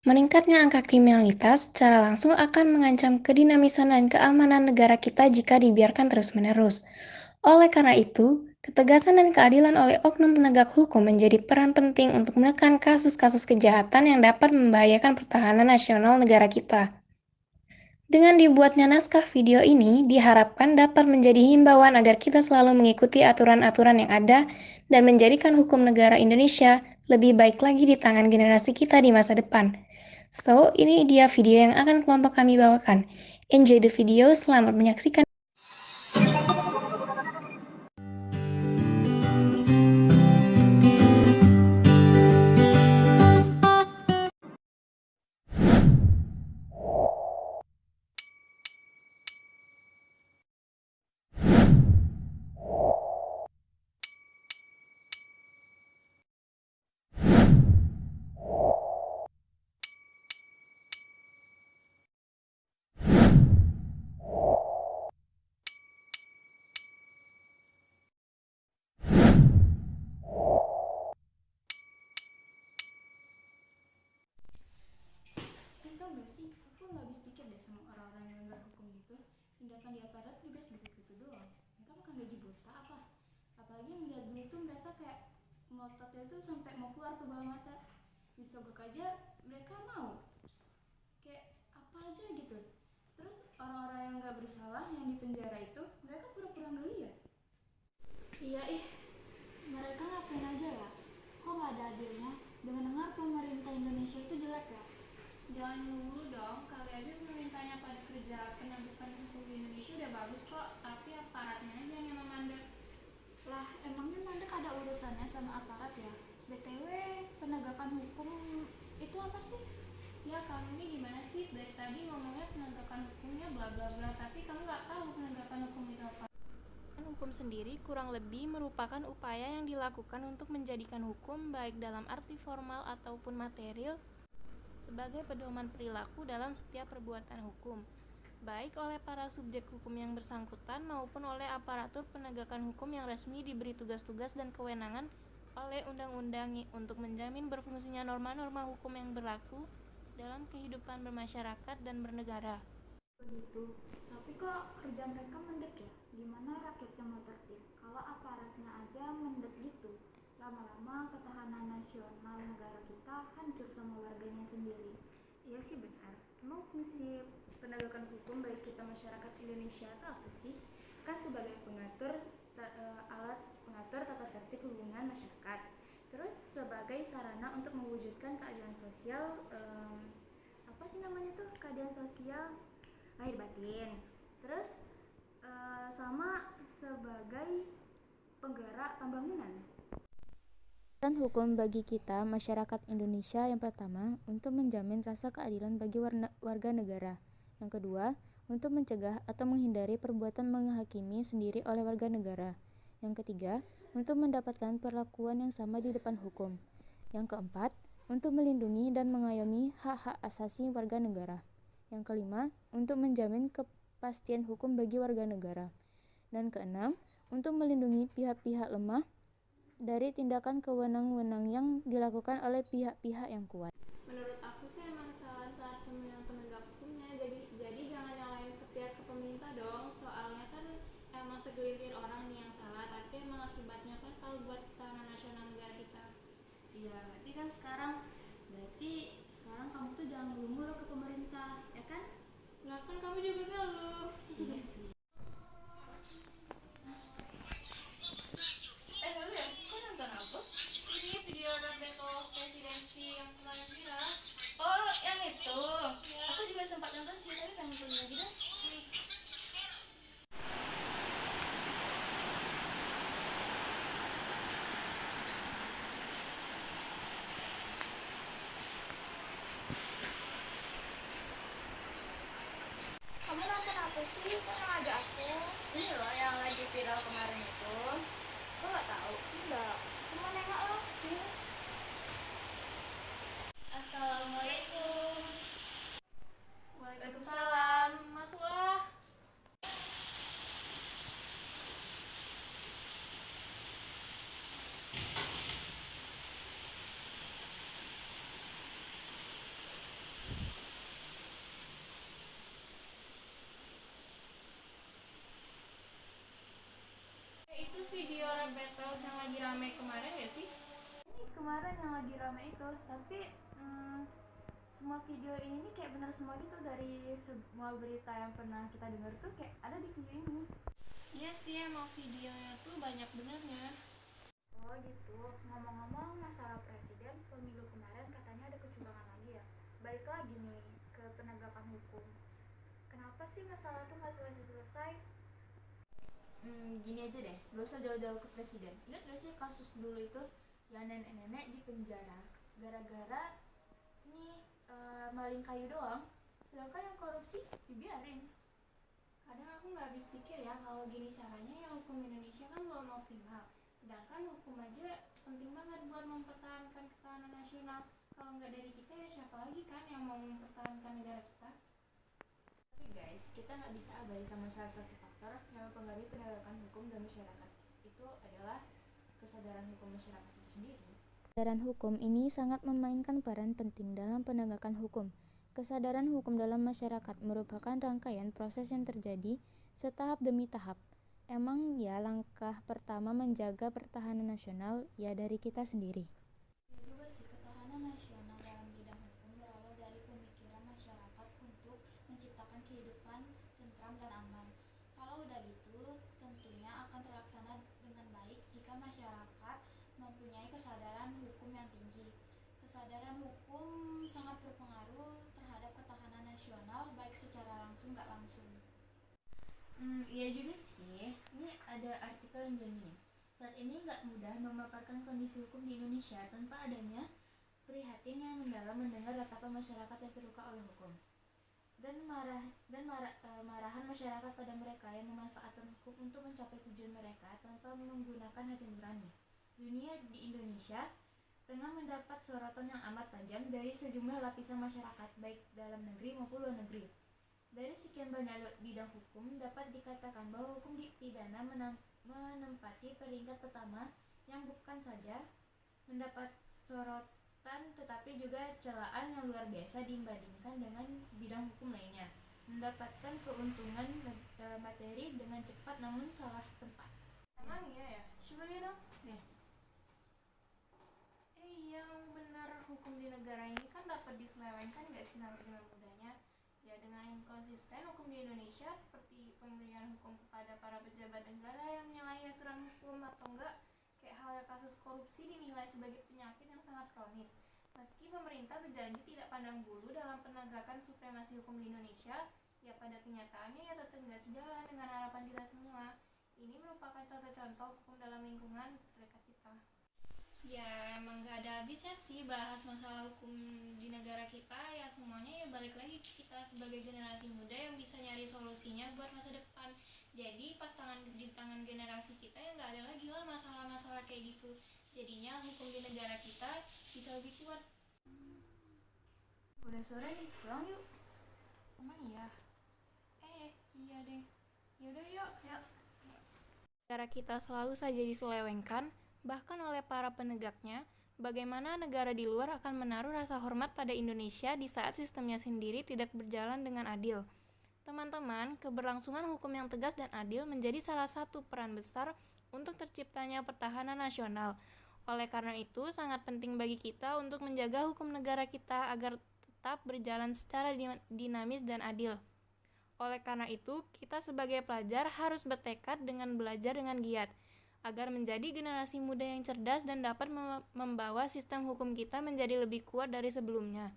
Meningkatnya angka kriminalitas secara langsung akan mengancam kedinamisan dan keamanan negara kita jika dibiarkan terus-menerus. Oleh karena itu, ketegasan dan keadilan oleh oknum penegak hukum menjadi peran penting untuk menekan kasus-kasus kejahatan yang dapat membahayakan pertahanan nasional negara kita. Dengan dibuatnya naskah video ini, diharapkan dapat menjadi himbauan agar kita selalu mengikuti aturan-aturan yang ada dan menjadikan hukum negara Indonesia lebih baik lagi di tangan generasi kita di masa depan. So, ini dia video yang akan kelompok kami bawakan. Enjoy the video, selamat menyaksikan. Tau gak sih, aku gak habis pikir deh sama orang-orang yang melanggar hukum gitu. Tindakan di aparat juga segitu-gitu doang. Mereka makan gaji buta apa? Apalagi yang lihat duit tuh mereka kayak ngototnya tuh sampai mau keluar tuh bawah mata. Disogok aja mereka mau. Kayak apa aja gitu. Terus orang-orang yang gak bersalah yang di penjara itu mereka pura-pura gak lihat. Iya mereka ngapain aja ya? Kok gak ada adilnya? Dengar-dengar pemerintah Indonesia itu jelek ya? Jangan dulu dong, kali aja pemerintahnya pada kerja penegakan hukum di Indonesia udah bagus kok, tapi aparatnya aja yang memandek. Lah, emangnya mandek ada urusannya sama aparat ya? BTW, penegakan hukum itu apa sih? Ya, kamu ini gimana sih? Dari tadi ngomongnya penegakan hukumnya bla bla bla, tapi kamu nggak tahu penegakan hukum itu apa. Hukum sendiri kurang lebih merupakan upaya yang dilakukan untuk menjadikan hukum baik dalam arti formal ataupun material sebagai pedoman perilaku dalam setiap perbuatan hukum, baik oleh para subjek hukum yang bersangkutan maupun oleh aparatur penegakan hukum yang resmi diberi tugas-tugas dan kewenangan oleh undang-undang untuk menjamin berfungsinya norma-norma hukum yang berlaku dalam kehidupan bermasyarakat dan bernegara. Begitu, tapi kok kerja mereka mendek ya? Gimana rakyatnya mau tertib kalau aparatnya aja mendek gitu? Lama-lama ketahanan nasional negara kita hancur sama warganya sendiri. Iya sih benar. Emang fungsi penegakan hukum bagi kita masyarakat Indonesia itu apa sih? Kan sebagai alat pengatur tata tertib hubungan masyarakat. Terus sebagai sarana untuk mewujudkan keadilan sosial, apa sih namanya tuh, keadilan sosial lahir batin. Terus sama sebagai penggerak pembangunan. Peran hukum bagi kita, masyarakat Indonesia, yang pertama, untuk menjamin rasa keadilan bagi warga negara. Yang kedua, untuk mencegah atau menghindari perbuatan menghakimi sendiri oleh warga negara. Yang ketiga, untuk mendapatkan perlakuan yang sama di depan hukum. Yang keempat, untuk melindungi dan mengayomi hak-hak asasi warga negara. Yang kelima, untuk menjamin kepastian hukum bagi warga negara. Dan keenam, untuk melindungi pihak-pihak lemah dari tindakan kewenang-wenang yang dilakukan oleh pihak-pihak yang kuat. Menurut aku sih emang salah pemilihan penegak hukumnya, jadi jangan nyalain sepihak ke pemerintah dong, soalnya kan emang segelintir orang nih yang salah, tapi emang akibatnya fatal buat ketahanan nasional negara kita. Iya, berarti sekarang kamu tuh jangan ngeluh-ngeluh ke pemerintah, ya kan? Nah kan kamu juga ngeluh. Iya sih. Dulu ya, kok nonton apa? Ini video Battle Presidensi yang kemarin viral. Oh, yang itu. Ya. Aku juga sempat nonton sih, tapi pengen tonton lagi deh. Kamu nonton apa sih? Kok yang ada aku? Ini loh yang lagi viral kemarin itu. Kok nggak tahu? Enggak. Cuma nengok loh sini. Assalamualaikum. Waalaikumsalam. lagi rame itu. Tapi semua video ini nih kayak benar semua gitu, dari semua berita yang pernah kita dengar tuh kayak ada di video ini. Iya sih, emang videonya tuh banyak benernya. Oh gitu. Ngomong-ngomong masalah presiden, pemilu kemarin katanya ada kecurangan lagi ya. Balik lagi nih ke penegakan hukum. Kenapa sih masalah tuh nggak selesai-selesai? Gini aja deh, gak usah jauh-jauh ke presiden. Ingat gak sih kasus dulu itu yang nenek-nenek di penjara gara-gara ini maling kayu doang, sedangkan yang korupsi dibiarin. Kadang aku nggak habis pikir ya, kalau gini caranya ya hukum Indonesia kan belum optimal. Sedangkan hukum aja penting banget buat mempertahankan ketahanan nasional. Kalau nggak dari kita ya siapa lagi kan yang mau mempertahankan negara kita? Tapi guys, kita nggak bisa abai sama salah satu faktor yang mempengaruhi penegakan hukum dan masyarakat. Itu adalah kesadaran hukum masyarakat itu sendiri. Kesadaran hukum ini sangat memainkan peran penting dalam penegakan hukum. Kesadaran hukum dalam masyarakat merupakan rangkaian proses yang terjadi setahap demi tahap. Emang ya langkah pertama menjaga pertahanan nasional ya dari kita sendiri. Ya juga sih, ketahanan nasional dalam bidang hukum berawal dari pemikiran masyarakat untuk menciptakan kehidupan tentram dan aman. Kalau udah gitu, tentunya akan terlaksana dengan baik jika masyarakat mempunyai kesadaran hukum yang tinggi. Kesadaran hukum sangat berpengaruh terhadap ketahanan nasional, baik secara langsung nggak langsung. Iya juga sih. Ini ada artikel yang bilang gini. Saat ini nggak mudah memaparkan kondisi hukum di Indonesia tanpa adanya prihatin yang mendalam mendengar ratapan masyarakat yang terluka oleh hukum dan marahan masyarakat pada mereka yang memanfaatkan hukum untuk mencapai tujuan mereka tanpa menggunakan hati nurani. Dunia di Indonesia tengah mendapat sorotan yang amat tajam dari sejumlah lapisan masyarakat, baik dalam negeri maupun luar negeri. Dari sekian banyak bidang hukum, dapat dikatakan bahwa hukum pidana menempati peringkat pertama yang bukan saja mendapat sorotan tetapi juga celaan yang luar biasa dibandingkan dengan bidang hukum lainnya. Mendapatkan keuntungan materi dengan cepat namun salah tempat. Emang iya ya? Coba lihat dong. Nih. Yang benar hukum di negara ini kan dapat diselewengkan nggak sih dengan mudahnya? Ya dengan inkonsisten hukum di Indonesia seperti pemberian hukum kepada para pejabat negara yang menyalahi aturan hukum atau enggak kayak halnya kasus korupsi dinilai sebagai penyakit yang sangat kronis. Meski pemerintah berjanji tidak pandang bulu dalam penegakan supremasi hukum di Indonesia, ya pada kenyataannya ya tetap nggak sejalan dengan harapan kita semua. Ini merupakan contoh-contoh hukum dalam lingkungan terdekat kita. Ya emang gak ada habisnya sih bahas masalah hukum di negara kita. Ya semuanya ya balik lagi kita sebagai generasi muda yang bisa nyari solusinya buat masa depan. Jadi pas di tangan generasi kita ya gak ada lagi lah masalah-masalah kayak gitu. Jadinya hukum di negara kita bisa lebih kuat. Udah sore nih, pulang yuk. Emang iya? Iya deh. Yaudah yuk. Negara kita selalu saja diselewengkan bahkan oleh para penegaknya. Bagaimana negara di luar akan menaruh rasa hormat pada Indonesia di saat sistemnya sendiri tidak berjalan dengan adil? Teman-teman, keberlangsungan hukum yang tegas dan adil menjadi salah satu peran besar untuk terciptanya pertahanan nasional. Oleh karena itu, sangat penting bagi kita untuk menjaga hukum negara kita agar tetap berjalan secara dinamis dan adil. Oleh karena itu, kita sebagai pelajar harus bertekad dengan belajar dengan giat, agar menjadi generasi muda yang cerdas dan dapat membawa sistem hukum kita menjadi lebih kuat dari sebelumnya.